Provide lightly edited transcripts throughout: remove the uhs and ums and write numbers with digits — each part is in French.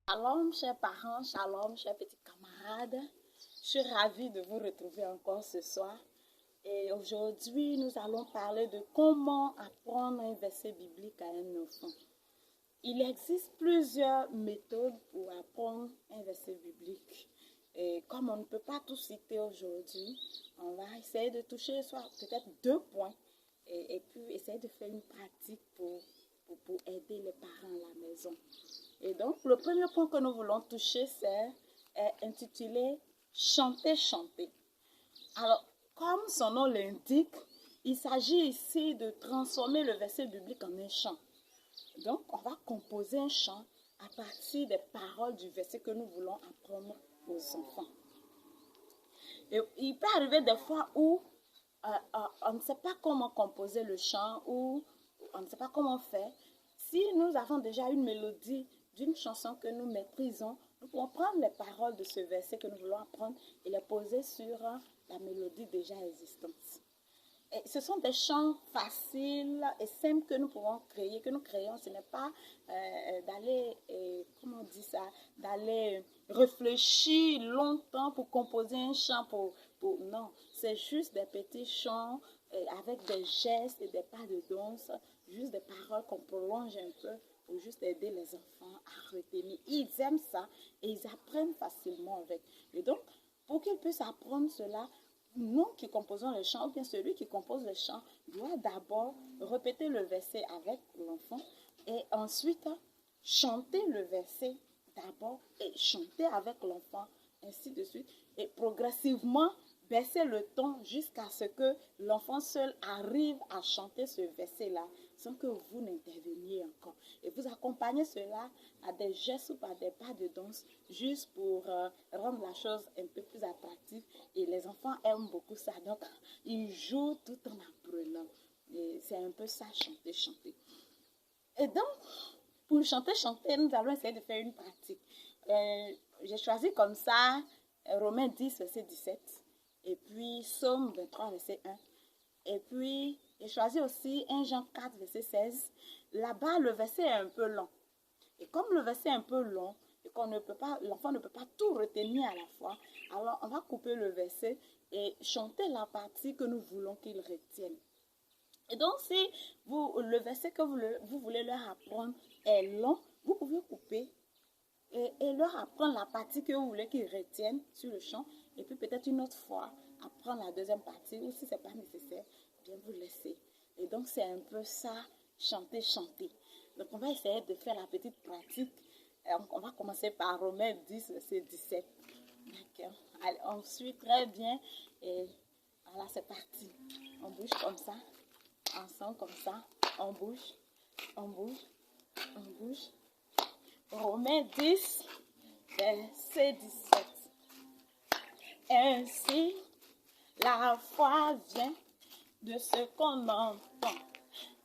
Shalom, chers parents, shalom, chers petits camarades. Je suis ravie de vous retrouver encore ce soir. Et aujourd'hui, nous allons parler de comment apprendre un verset biblique à un enfant. Il existe plusieurs méthodes pour apprendre un verset biblique. Et comme on ne peut pas tout citer aujourd'hui, on va essayer de toucher soit peut-être 2 points et puis essayer de faire une pratique pour aider les parents à la maison. Et donc, le premier point que nous voulons toucher, c'est intitulé « Chanter, chanter ». Alors, comme son nom l'indique, il s'agit ici de transformer le verset biblique en un chant. Donc, on va composer un chant à partir des paroles du verset que nous voulons apprendre aux enfants. Et il peut arriver des fois où on ne sait pas comment composer le chant ou on ne sait pas comment faire. Si nous avons déjà une mélodie d'une chanson que nous maîtrisons, nous pouvons prendre les paroles de ce verset que nous voulons apprendre et les poser sur la mélodie déjà existante. Et ce sont des chants faciles et simples que nous pouvons créer, que nous créons. Ce n'est pas d'aller, comment on dit ça, d'aller réfléchir longtemps pour composer un chant. Non, c'est juste des petits chants avec des gestes et des pas de danse, juste des paroles qu'on prolonge un peu pour juste aider les enfants à retenir. Ils aiment ça et ils apprennent facilement avec. Et donc, pour qu'ils puissent apprendre cela, nous qui composons le chant, ou bien celui qui compose le chant, doit d'abord répéter le verset avec l'enfant et ensuite chanter le verset d'abord et chanter avec l'enfant, ainsi de suite. Et progressivement, baisser le ton jusqu'à ce que l'enfant seul arrive à chanter ce verset-là sans que vous n'interveniez encore. Et vous accompagnez cela à des gestes ou par des pas de danse juste pour rendre la chose un peu plus attractive. Et les enfants aiment beaucoup ça. Donc, ils jouent tout en apprenant. Et c'est un peu ça, chanter, chanter. Et donc, pour chanter, chanter, nous allons essayer de faire une pratique. J'ai choisi comme ça Romains 10, verset 17. Et puis, Psaume 23, verset 1. Et puis, j'ai choisi aussi 1 Jean 4, verset 16. Là-bas, le verset est un peu long. Et comme le verset est un peu long, et qu'on ne peut pas, l'enfant ne peut pas tout retenir à la fois, alors on va couper le verset et chanter la partie que nous voulons qu'il retienne. Et donc, si le verset que vous voulez leur apprendre est long, vous pouvez couper et leur apprendre la partie que vous voulez qu'ils retiennent sur le chant. Et puis peut-être une autre fois, apprendre la deuxième partie. Ou si ce n'est pas nécessaire, bien vous laisser. Et donc, c'est un peu ça, chanter, chanter. Donc, on va essayer de faire la petite pratique. On va commencer par Romains 10, verset 17. D'accord. Allez, on suit très bien. Et voilà, c'est parti. On bouge comme ça. Ensemble comme ça, on bouge, on bouge, on bouge. Romains 10, verset 17. Ainsi, la foi vient de ce qu'on entend.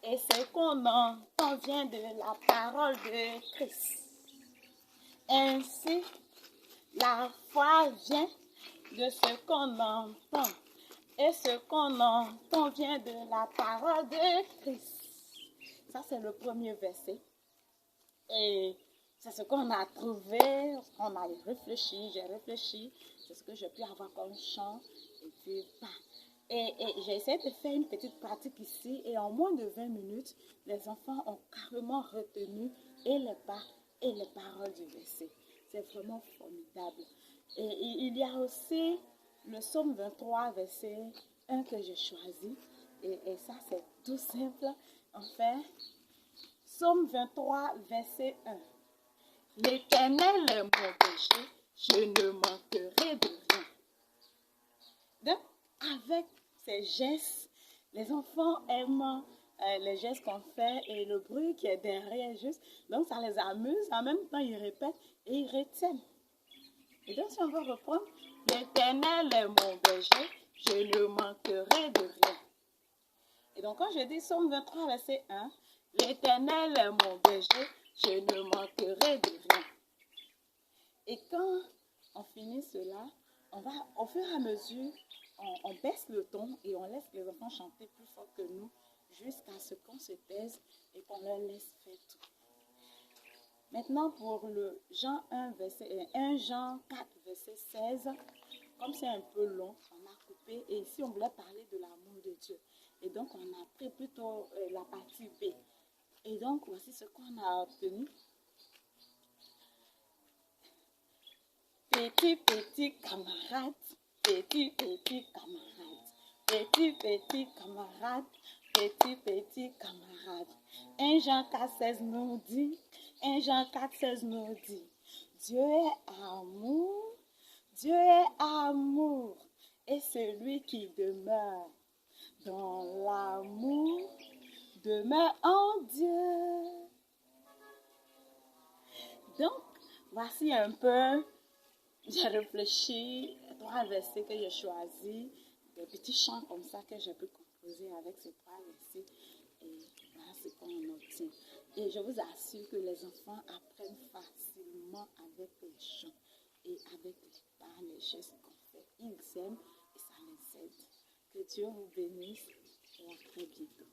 Et ce qu'on entend vient de la parole de Christ. Ainsi, la foi vient de ce qu'on entend. Et ce qu'on entend vient de la parole de Christ. Ça, c'est le premier verset. Et c'est ce qu'on a trouvé, on a réfléchi, j'ai réfléchi. C'est ce que j'ai pu avoir comme chant. Et puis, et j'ai essayé de faire une petite pratique ici. Et en moins de 20 minutes, les enfants ont carrément retenu et les pas et les paroles du verset. C'est vraiment formidable. Et il y a aussi le psaume 23, verset 1 que j'ai choisi. Et ça, c'est tout simple. En fait, psaume 23, verset 1. L'Éternel est mon péché, je ne manquerai de rien. Donc, avec ces gestes, les enfants aiment les gestes qu'on fait et le bruit qui est derrière juste. Donc, ça les amuse. En même temps, ils répètent et ils retiennent. Et donc, si on va reprendre, l'Éternel est mon berger, je ne manquerai de rien. Et donc, quand je dis Psaume 23, verset 1, l'Éternel est mon berger, je ne manquerai de rien. Et quand on finit cela, on va, au fur et à mesure, on baisse le ton et on laisse les enfants chanter plus fort que nous jusqu'à ce qu'on se taise et qu'on leur laisse faire tout. Maintenant, pour le Jean 1 Jean 4, verset 16, comme c'est un peu long, on a coupé. Et ici, on voulait parler de l'amour de Dieu. Et donc, on a pris plutôt la partie B. Et donc, voici ce qu'on a obtenu. Petit camarade, petit camarade, petit camarade, petit camarade. 1 Jean 4,16 nous dit, 1 Jean 4,16 nous dit, Dieu est amour, Dieu est amour, et celui qui demeure dans l'amour demeure en Dieu. Donc, voici un peu, j'ai réfléchi, 3 versets que j'ai choisis, des petits chants comme ça que j'ai pu composer avec ces 3 versets. Et voilà ce qu'on obtient. Et je vous assure que les enfants apprennent facilement avec les chants et avec les gestes qu'on fait. Ils aiment et ça les aide. Que Dieu vous bénisse et à très bientôt.